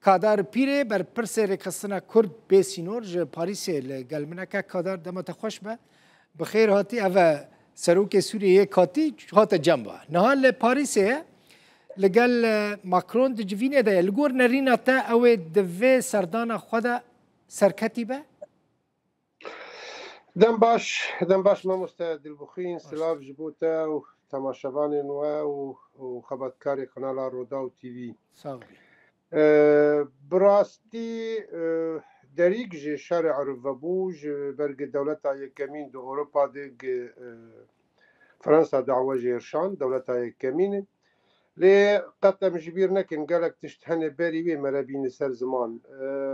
کادر پیره بر پرسه رکستنا کرد بیسینور ج پاریسه لگل منکه کادر دمت خوش به بخیر هاتی اوه سروک سوریه کاتی هات جنبه نهال پاریسه لگل ماکرون دجوینه ده لگور نرینا تا اوه دوه سردان خدا سرکتی به دم باش ما مستعد البخين سلاف جبوتا و تماشاوان و خبرکار قناه رودا و تیوی براستی دریک جه شارع عرفبوج برگ دولت یکمین دو اروپا دیگ فرنسا دعوه جیرشان دولت یکمین لی قطع مجبیر نکن گلک تشتهن بری وی مربین سر زمان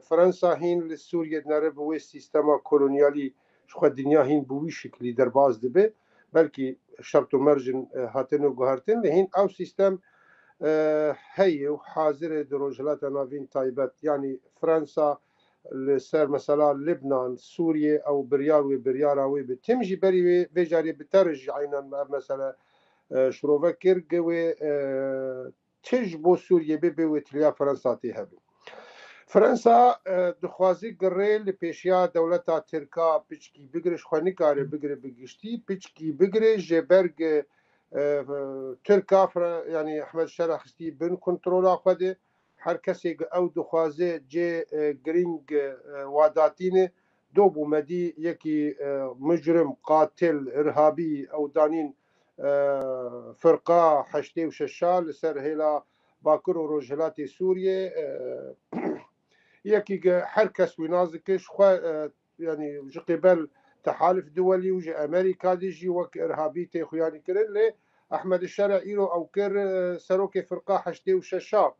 فرنسا هین لسوریه نره بوی سیستما کولونیالی خود دنیا هین بوی شکلی در باز دبه بلکه شرط و مرجن هاتن و گوهرتن لهین او سیستم هی و حاضر دروجلات ناوین تایبت یعنی فرنسا لسر مثلا لبنان سوریه او بریار و بریار اوی به تمجی بری و جاری بترج عینا مثلا شروع کرد و تج بو سوریه به و تلیا فرنسا تهبه فرنسا دخوازی گریل پیشیا دولتا ترکا پیچکی بگرش خوانی کاره بگره بگشتی پیچکی بگره جبرگ ترکا یعنی احمد شرخستی بن کنترول خود هر کسی او دخوازه جه گرینگ واداتینه دو بومدی یکی مجرم قاتل ارهابی او دانین فرقه حشتی و ششال سر هلا باکر و روجهلات سوریه یکی هر کس وینازکش خو یعنی قبل تحالف دولي وجي امريكا ديجي وك ارهابي تي خوياني كرن لي احمد الشرع ايرو او كر سروكي فرقه حشتي وششا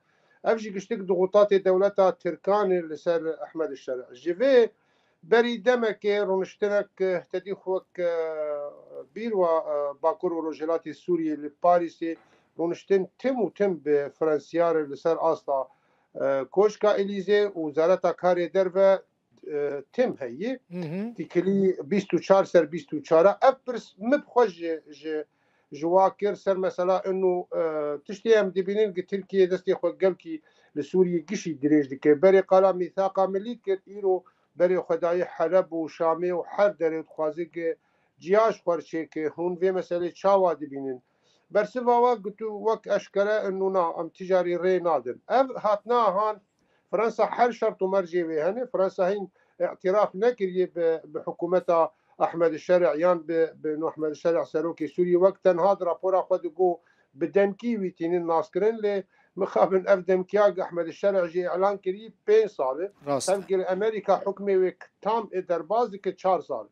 افجي قشتك ضغوطات دولتها تركان اللي سر احمد الشرع جيفي بري دمك رونشتنك تدي خوك بيروا باكور وروجلاتي السوري لباريسي رونشتن تم بفرنسيار اللي سر اصلا کوشکا الیزه وزارت کار در و تم هایی تکلی 24 سر 24 افرس مبخوش جواکر سر مثلا انه تشتي هم دبینین که ترکیه دستی خود گل کی لسوریه گشی دریج دکه بری قالا میثاقا ملی کرد ایرو بری خدای حلب و شامه و هر دری خوازی که جیاش خورچه که هون و مثلا چاوا دبینین برسوا قلت وك أشكره إنه ام تجاري ري نادن هاتنا هان فرنسا حل شرط مرجي بهن فرنسا هين اعتراف نكري بحكومتها أحمد الشرع يان بأنه أحمد الشرع سروكي سوري وقتا هذا رابورا خد جو بدمكي ويتين ناسكرين لي مخابن اف دمكياج أحمد الشرع جي إعلان كري 5 سال تبقى أمريكا حكمي وك تام دربازك 4 سال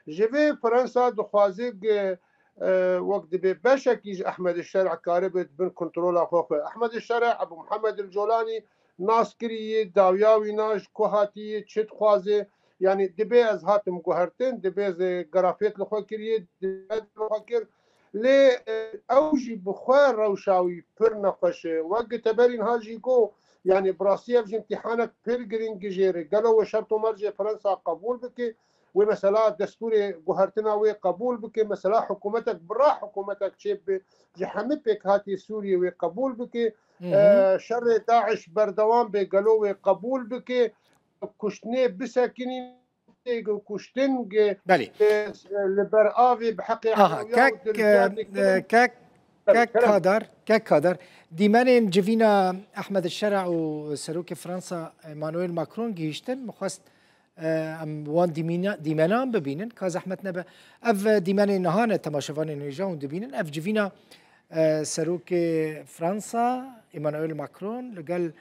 جيفي فرنسا دخوازيق وقت بشكيج احمد الشرع كاربت بن كنترول اخوه احمد الشرع ابو محمد الجولاني ناسكري داوياوي ناج كوهاتي تشت خوازه يعني دبي از هاتم كوهرتن دبي از جرافيت لخو كري دبي لي اوجي بخوار روشاوي پر نقش وقت تبرين هاجي كو يعني براسيه في امتحانك بيرجرينج جيري قالوا شرط مرجع فرنسا قبول بك ومثلا دستور جوهرتنا وقبول بك مثلا حكومتك برا حكومتك شيب جحمت بك هاتي سوريا وقبول بك شر داعش بردوام بقالوا وقبول بك كشتني بساكنين كشتن بله لبرآوي بحق كادر ديمان جفينا احمد الشرع وسروك فرنسا مانويل ماكرون جيشتن مخواست ام وان دیمانان ببینن که زحمت نبه اف دیمان نهانه تماشاوان نيجاون دبینن اف جوینا سروک فرنسا ایمانوئیل ماکرون لقال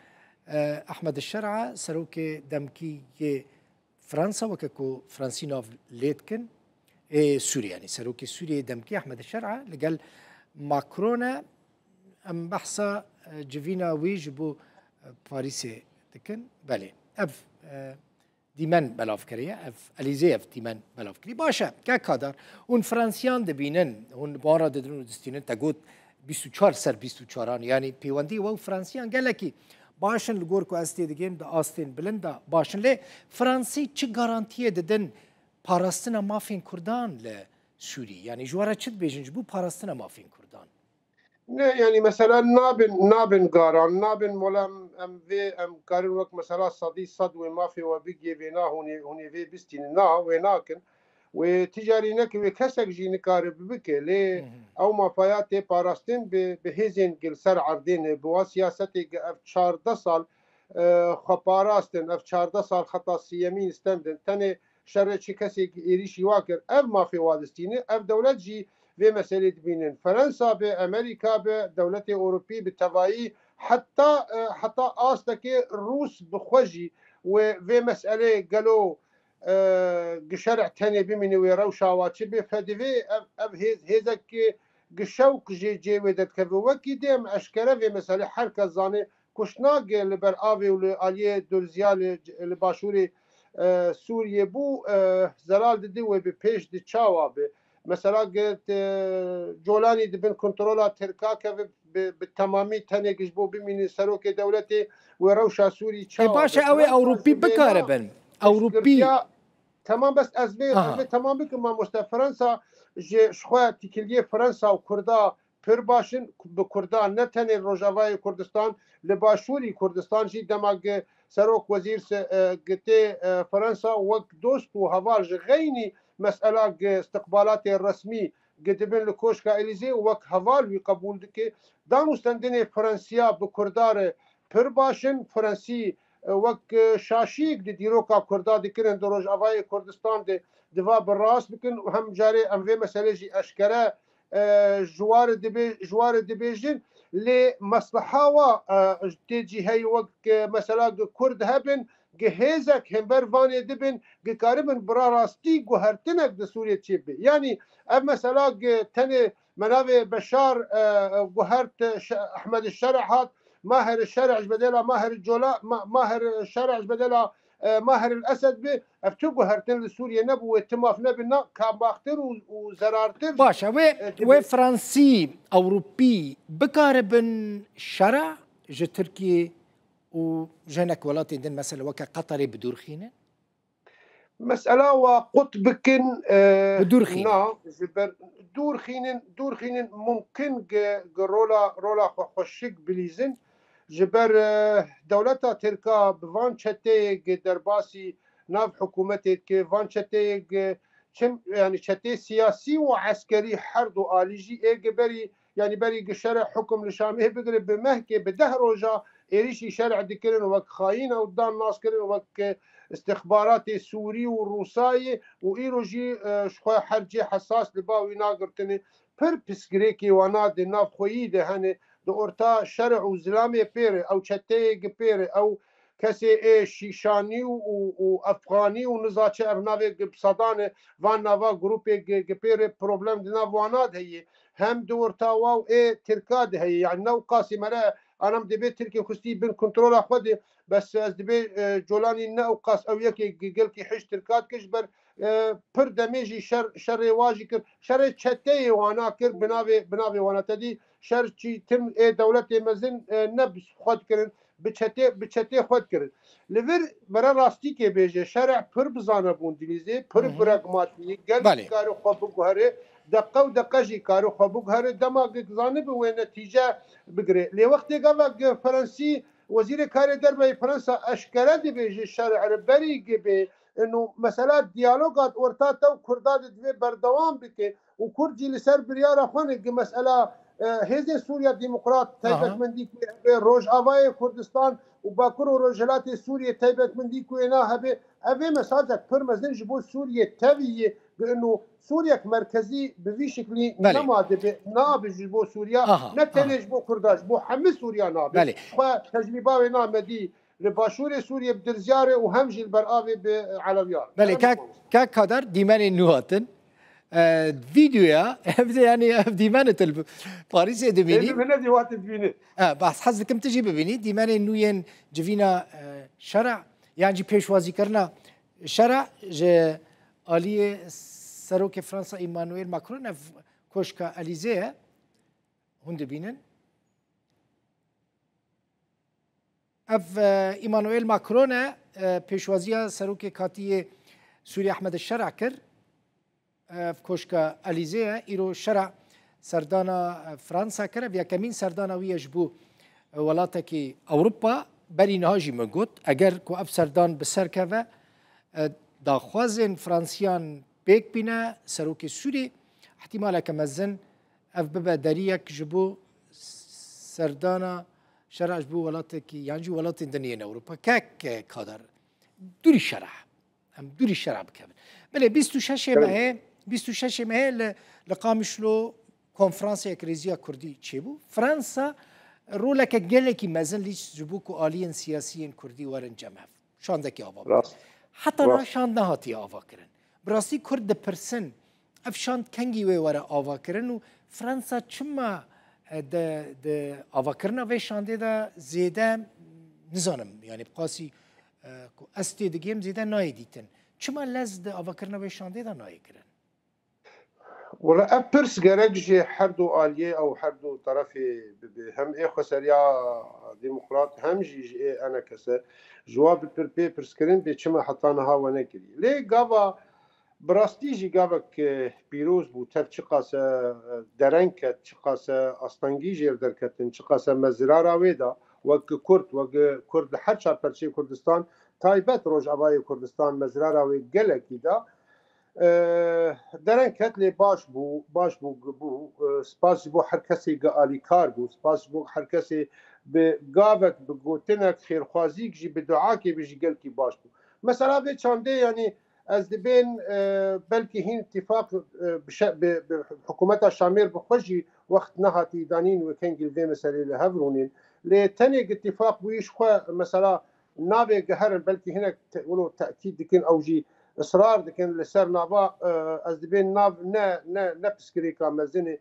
احمد الشرع سروک دمکی فرنسا وكاكو فرانسينوف ليتكن سوريا يعني سروك سوريا دمكي احمد الشرع لقال ماكرون ام بحثا جفينا ويجبو باريسي تكن بالي اف دیمن بلافکریه اف الیزه اف دیمن بلافکری باشه که کادر اون فرانسیان دبینن اون بارا ددرون دستینن تگوت 24 سر 24 یعنی پیوندی و فرانسیان گلکی باشن لگور کو استی دیگیم دا آستین بلندا باشن لی فرانسی چه گارانتیه ددن پاراستنا مافین کردان ل سوری یعنی جوارا چت بیجنج بو پاراستنا مافین کردان يعني مثلا نابن قارن نابن مولم ام في ام قارن وقت مثلا صدي صدوي ما في وبيجي فينا هوني في بستين نا ويناكن وتجاري نك وكسك جي نكارب بك لي او ما فياتي باراستين بهزين قل سر عردين بوا سياستي اف 14 سال خباراستن اف 14 سال خطا سيمين استمدن تاني شر شي كسي يريشي واكر اف ما في وادستيني اف دولت جي في مسألة بينن فرنسا بأمريكا بدولة أوروبية بالتوائي حتى آستك روس بخوجي وفي مسألة قالوا قشرع تاني بمني ويروشا واتشبه فدفي أب هيزك قشوق جي ودت كفو وكي ديم أشكره في مسألة حركة زاني كشناق لبر آبي ولآلية دولزيال لباشوري سوريا بو زلال دي وبيش دي تشاوابي مثلا قلت جولاني دبن كنترولا تركاكا بالتمامي تاني بو بمين سروك دولتي وروشا سوري اي باشا اوي اوروبي بكاربن اوروبي تمام بس ازبي تمام بك ما مست فرنسا جي شخوا تكليه فرنسا وكردا پر باشن بكردان نتني روجاواي كردستان لباشوري كردستان جي دماغ سروك وزير قتي فرنسا وقت دوست وهوار غيني مسألة استقبالات الرسمي قدبن لكوشكا إليزي وك هوال وقبول دكي دانو ستندني فرنسيا بكردار پر باشن فرنسي وك شاشيك دي ديروكا كردا دكرن دروج أفاي كردستان دي دفا بالراس بكن وهم جاري أم في مسألة جي أشكرا جوار دبيجن لمصلحة و تيجي هاي وقت مثلا كرد هبن جهازك همبر فاني دبن قاربن برا راستي جوهرتنك د سوريا تشيبي يعني مثلا تاني منابع بشار جوهرت احمد الشرع هات ماهر الشرع بدلا ماهر الجولاء ماهر الشرع بدلا ماهر الاسد به افتو جوهرتن لسوريا نبو اتماف نبنا كاباختر وزرارتر باشا وي فرنسي اوروبي بكاربن شرع جي تركي وجنك ولاتي دين مثلا وكا قطري بدور خينه مسألة وقطبكن بدور خينه نا جبر دور خينن ممكن رولا خوشك بليزن جبر دولتا تركا بفان چته درباسي ناف حكومتي كفان چته چم يعني چته سياسي وعسكري حرب آليجي جبري يعني بري شرع حكم لشامه بقرب بمهكي بده روجا إيريشي شرع دكرن وك خاينة ودان ناس كرن وك استخبارات سوري والروساي وإيروجي شخوا حرجي حساس لباوي ناقرتني پر پسگریکی وانا د ناف خویی ده هنه د اورتا شرع و زلامي بيري او چته بيري او کسی شیشانی و افغانی و نزاچه ابناوی بصدان وان نوا گروپی گپیر پروبلم دینا واناد هي هم دورتا واو ترکا ده هي يعني نو قاسي مرا انا دبي تركي خستي بين كنترول اخدي بس از دبي جولاني نو قاس او يكي قلكي حش تركات كشبر پر دميجي شر واجي كر شر چته وانا كر بناوي وانا تدي شر چی تم دولت مزن نبس خود کرن بچته خود کرن لور برا راستی که بیجه شرع پر بزانه بوندلیزه پر پراغماتیک گل کارو خوب گهره دقه و دقه جی کارو خوب گهره دماغ زانه به و نتیجه بگره لی وقتی گفت فرانسی وزیر کار دربای فرانسا اشکره دی بیجه شرع بری گبه انه مثلا دیالوگات ورتاتا و کرداد دوی بردوام بکه و کردی لسر بریار خونه مسئله هزي سوريا ديمقراط تايبت من ديك روج افاي كردستان وباكر روجلات سوريا تايبت من ديك وينها ابي مساجك برمزن جبو سوريا تبي بانه سوريا مركزي بذي شكل نماد ناب جبو سوريا نتنج بو كرداش بو حمي سوريا ناب تجربه وينا مدي لباشور سوريا بدرزياره وهمجي البرآبي على بيار بله كاك هدر ديمان النواتن فيديويا يعني ديمانة باريس دبيني من دي وقت دبيني بس حظكم تجي ببيني ديمانة نوين جفينا شرع يعني بيشوازي كرنا شرع ج آلية سروك فرنسا إيمانويل ماكرون في كوشكا أليزيه هون دبينن اف إيمانويل ماكرون بيشوازيا سروك كاتية سوريا أحمد الشرع كر في كوشكا أليزيه إيرو شرع سردانا فرانسا کرد و یکمین سردانا ویش بو ولاتکی اوروپا بری نهاجی مگوت اگر کو اف سردان بسر که داخوازن فرانسیان بیک بینه سروک سوری احتمالا که مزن اف ببا دریک جبو سردانا شرع جبو ولاتکی یعنی جو ولات دنیای اوروپا که کادر دوری شرع هم دوری شرع بکن بله 26 ماه لقامشلو کنفرانس اکریزیا کردی چی بو فرانسا رولك جلكي مازال ليش جبوكو آليين سياسيين كردي ورن جمع شان ذاكي آفا حتى راشان نهاتي آفا كرن براسي كرد برسن افشان كنجي وي ورا آفا كرن و فرنسا چما د آفا كرنا وي شان دا زيدا نزانم يعني بقاسي استي دگيم زيدا ناي ديتن چما لز د آفا كرنا وي شان دا ناي كرن ولا أبرس جرجي حردو آلية أو حردو طرفي هم إيه خسريا ديمقراط هم جي أنا كسر جواب بربي برسكرين بيشما حطانا هوا نكري ليه جابا براستيجي جابك بيروز بو تف شقاسة درنكت شقاسة أستنجي جير دركتن شقاسة مزرارا ويدا وك كرد حتى برشي كردستان تايبت روج أباي كردستان مزرارا ويجلك كده درن کتلی باش بو سپاس بو هر کسی گالی کار بو سپاس بو هر کسی به گاوت به گوتنک خیرخوازی کی به دعا کی بجی گل کی باش بو مثلا به چنده یعنی از دبین بلکه هین اتفاق به حکومت شامیر بخوجی وقت نهاتی دانین و کنگل و مسئله لهورونین لتنی اتفاق بویش خو مثلا نابه گهرن بلکه هناك ولو تاكيد دكن اوجي اصرار دكن لسر نابا از دبين ناب نا بسكريكا مزني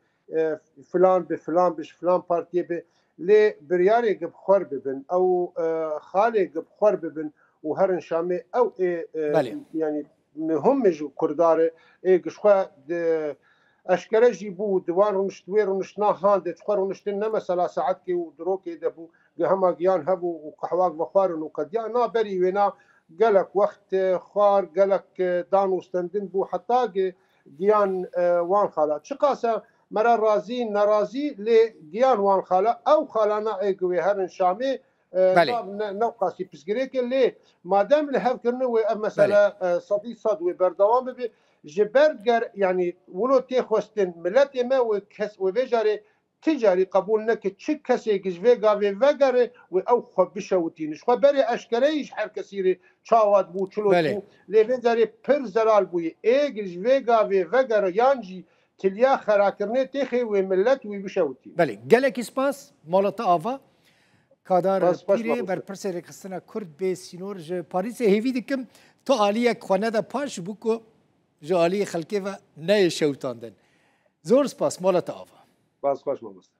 فلان بفلان بش فلان بارتي ب لي برياري بخور ببن او خالي بخور ببن وهرن شامي او يعني هم جو كردار قشخه اشكال جيبو دوان ونشتوير ونشنا هاند تخور ونشتنا مثلا ساعات كي ودروكي دبو هما جيان هبو وقحواق بخار وقديان نا بري وينا قالك وقت خار قالك دان وستندن بو حتى جيان وان خالا شقاسه مرا رازي نرازي لجيان وان خالا او خالانا ايقوي هرن شامي نوقاسي بسكريك اللي ما دام لهف كرنو مثلا صدي صد وبردوام بي جبرجر يعني ولو تيخوستن ملت ما وكس وبيجاري تجاري قبول نك تشك كسي جزفي غافي فغر او خبشوتين شو بري اشكريش هر كسيري چاواد بو چلو ليفنزاري پر زرال بو اي جزفي غافي فغر يانجي تليا خراكرني تخي وملت وبشوتين بله گلك اسپاس مالت آوا کادار پیری بر پرسه رکستنا کرد به سینور ج پاریس هیوی دکم تو عالیه خانه دا پاش بوکو ج عالیه خلکه و نه شوتاندن زور سپاس مالت آوا باز خوش مامست